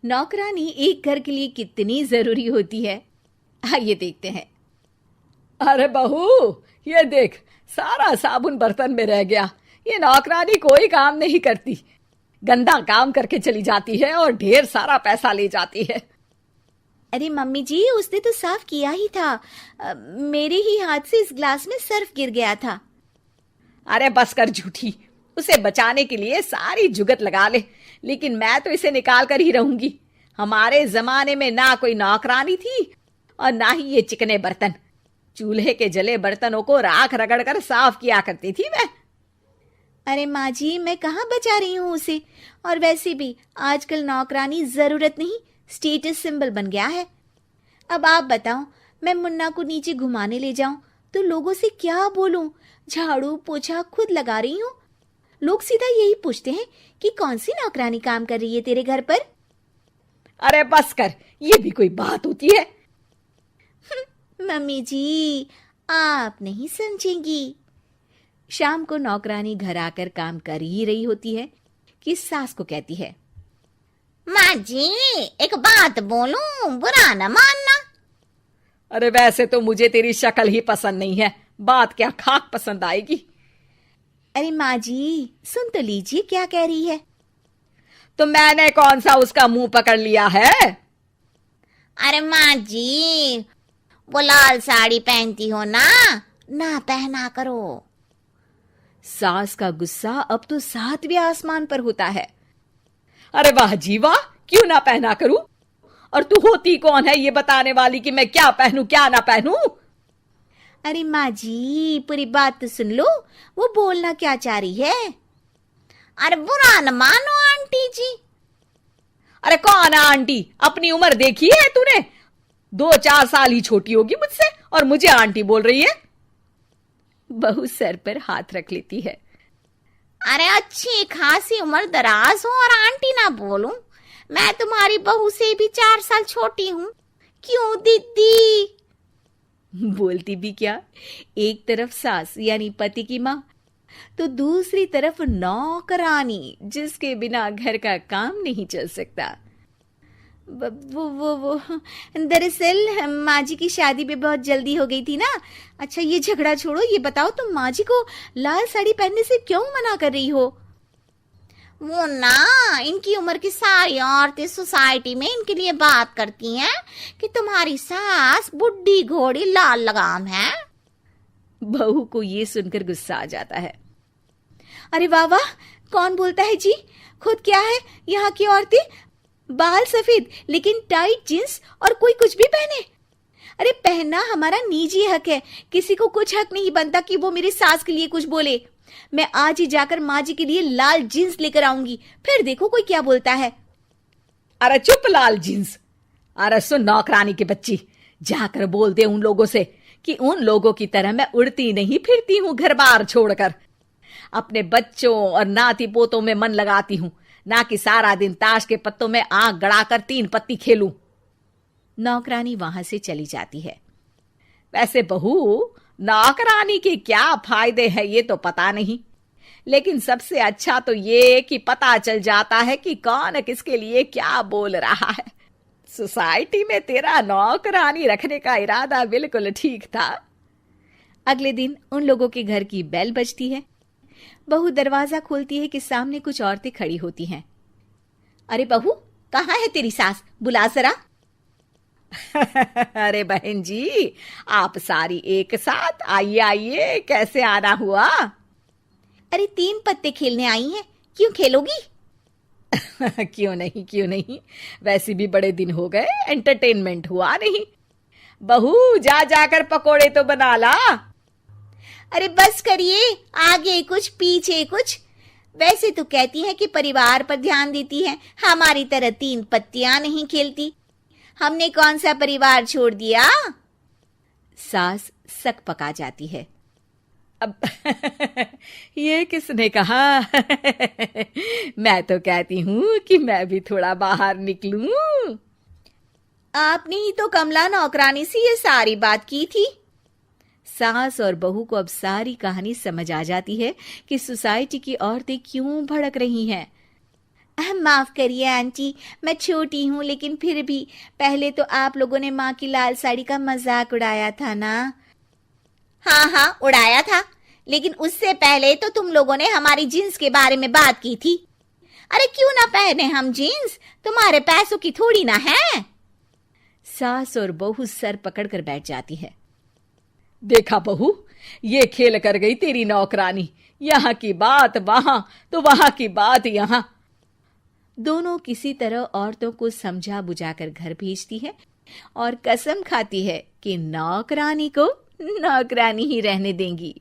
नौकरानी एक घर के लिए कितनी जरूरी होती है, आइए देखते हैं। अरे बहू, ये देख, सारा साबुन बर्तन में रह गया। ये नौकरानी कोई काम नहीं करती, गंदा काम करके चली जाती है और ढेर सारा पैसा ले जाती है। अरे मम्मी जी, उसने तो साफ किया ही था। मेरे ही हाथ से इस ग्लास में सर्फ गिर गया था। अरे बस कर झूठी, उसे बचाने के लिए सारी जुगत लगा ले, लेकिन मैं तो इसे निकाल कर ही रहूंगी। हमारे जमाने में ना कोई नौकरानी थी और ना ही ये चिकने बर्तन। चूल्हे के जले बर्तनों को राख रगड़ कर साफ किया करती थी मैं। अरे माँ जी, मैं कहाँ बचा रही हूँ उसे। और वैसे भी आजकल नौकरानी जरूरत नहीं, स्टेटस सिंबल बन गया है। अब आप बताओ, मैं मुन्ना को नीचे घुमाने ले जाऊं तो लोगों से क्या बोलूं? झाड़ू पोछा खुद लगा रही हूँ। लोग सीधा यही पूछते हैं कि कौन सी नौकरानी काम कर रही है तेरे घर पर। अरे बस कर, ये भी कोई बात होती है? मम्मी जी, आप नहीं समझेंगी। शाम को नौकरानी घर आकर काम कर ही रही होती है कि सास को कहती है, माँ जी, एक बात बोलूं, बुरा न मानना। अरे वैसे तो मुझे तेरी शक्ल ही पसंद नहीं है, बात क्या खाक पसंद आएगी। अरे माँ जी, सुन तो लीजिए क्या कह रही है। तो मैंने कौन सा उसका मुंह पकड़ लिया है? अरे माँ जी, वो लाल साड़ी पहनती हो ना, ना पहना करो। सास का गुस्सा अब तो 7वें आसमान पर होता है। अरे वाह जी वाह, क्यों ना पहना करूं? और तू होती कौन है ये बताने वाली कि मैं क्या पहनूं क्या ना पहनूं? अरे माँ जी, पूरी बात तो सुन लो, वो बोलना क्या चाह रही है। अरे बुरा न मानो आंटी जी। अरे कौन है आंटी? अपनी उम्र देखी है तूने? 2-4 साल ही छोटी होगी मुझसे और मुझे आंटी बोल रही है। बहू सर पर हाथ रख लेती है। अरे अच्छी खासी उम्र दराज हो और आंटी ना बोलूं? मैं तुम्हारी बहू से भी 4 साल छोटी हूं। क्यों दीदी? बोलती भी क्या, एक तरफ सास यानी पति की माँ, तो दूसरी तरफ नौकरानी जिसके बिना घर का काम नहीं चल सकता। वो दरअसल माँ जी की शादी भी बहुत जल्दी हो गई थी ना। अच्छा ये झगड़ा छोड़ो, ये बताओ तुम माँ जी को लाल साड़ी पहनने से क्यों मना कर रही हो? वो ना, इनकी उम्र की सारी औरतें सोसाइटी में इनके लिए बात करती हैं कि तुम्हारी सास बुढ़ी घोड़ी लाल लगाम है। बहू को ये सुनकर गुस्सा आ जाता है। अरे वाह वाह, कौन बोलता है जी? खुद क्या है यहाँ की औरतें, बाल सफेद लेकिन टाइट जींस और कोई कुछ भी पहने। अरे पहनना हमारा निजी हक है, किसी को कुछ हक नहीं बनता कि वो मेरी सास के लिए कुछ बोले। मैं आज ही जाकर माँ जी के लिए लाल जींस लेकर आऊंगी, फिर देखो कोई क्या बोलता है। अरे चुप लाल जींस। अरे सुन नौकरानी की बच्ची, जाकर बोल दे उन लोगों से कि उन लोगों की तरह मैं उड़ती नहीं फिरती हूं घर बार छोड़कर। अपने बच्चों और नाती पोतों में मन लगाती हूं, ना कि सारा दिन ताश के पत्तों में आंख गड़ाकर 3 पत्ती खेलूं। नौकरानी वहां से चली जाती है। वैसे बहू, नौकरानी के क्या फायदे हैं ये तो पता नहीं, लेकिन सबसे अच्छा तो ये कि पता चल जाता है कि कौन किसके लिए क्या बोल रहा है। सोसाइटी में तेरा नौकरानी रखने का इरादा बिल्कुल ठीक था। अगले दिन उन लोगों के घर की बेल बजती है। बहू दरवाजा खोलती है कि सामने कुछ औरतें खड़ी होती हैं। अरे बहू, कहाँ है तेरी सास? बुला जरा। अरे बहन जी, आप सारी एक साथ आइए आइए, कैसे आना हुआ? अरे 3 पत्ते खेलने आई हैं, क्यों खेलोगी? क्यों नहीं क्यों नहीं, वैसे भी बड़े दिन हो गए, एंटरटेनमेंट हुआ नहीं। बहू जा जाकर पकोड़े तो बना ला। अरे बस करिए, आगे कुछ पीछे कुछ। वैसे तो कहती है कि परिवार पर ध्यान देती है, हमारी तरह 3 पत्तियां नहीं खेलती। हमने कौन सा परिवार छोड़ दिया? सास सक पका जाती है। अब ये किसने कहा? मैं तो कहती हूं कि मैं भी थोड़ा बाहर निकलूं। आपने ही तो कमला नौकरानी से ये सारी बात की थी। सास और बहू को अब सारी कहानी समझ आ जाती है कि सोसाइटी की औरतें क्यों भड़क रही हैं। माफ करिए आंटी, मैं छोटी हूँ लेकिन फिर भी पहले तो आप लोगों ने माँ की लाल साड़ी का मजाक उड़ाया था ना। हाँ हाँ उड़ाया था, लेकिन उससे पहले तो तुम लोगों ने हमारी जीन्स के बारे में बात की थी। अरे क्यों ना पहने हम जीन्स, तुम्हारे पैसों की थोड़ी ना है। सास और बहू सर पकड़कर बैठ जाती है। देखा बहू, ये खेल कर गई तेरी नौकरानी, यहाँ की बात वहां तो वहां की बात यहाँ। दोनों किसी तरह औरतों को समझा बुझाकर घर भेजती है और कसम खाती है कि नौकरानी को नौकरानी ही रहने देंगी।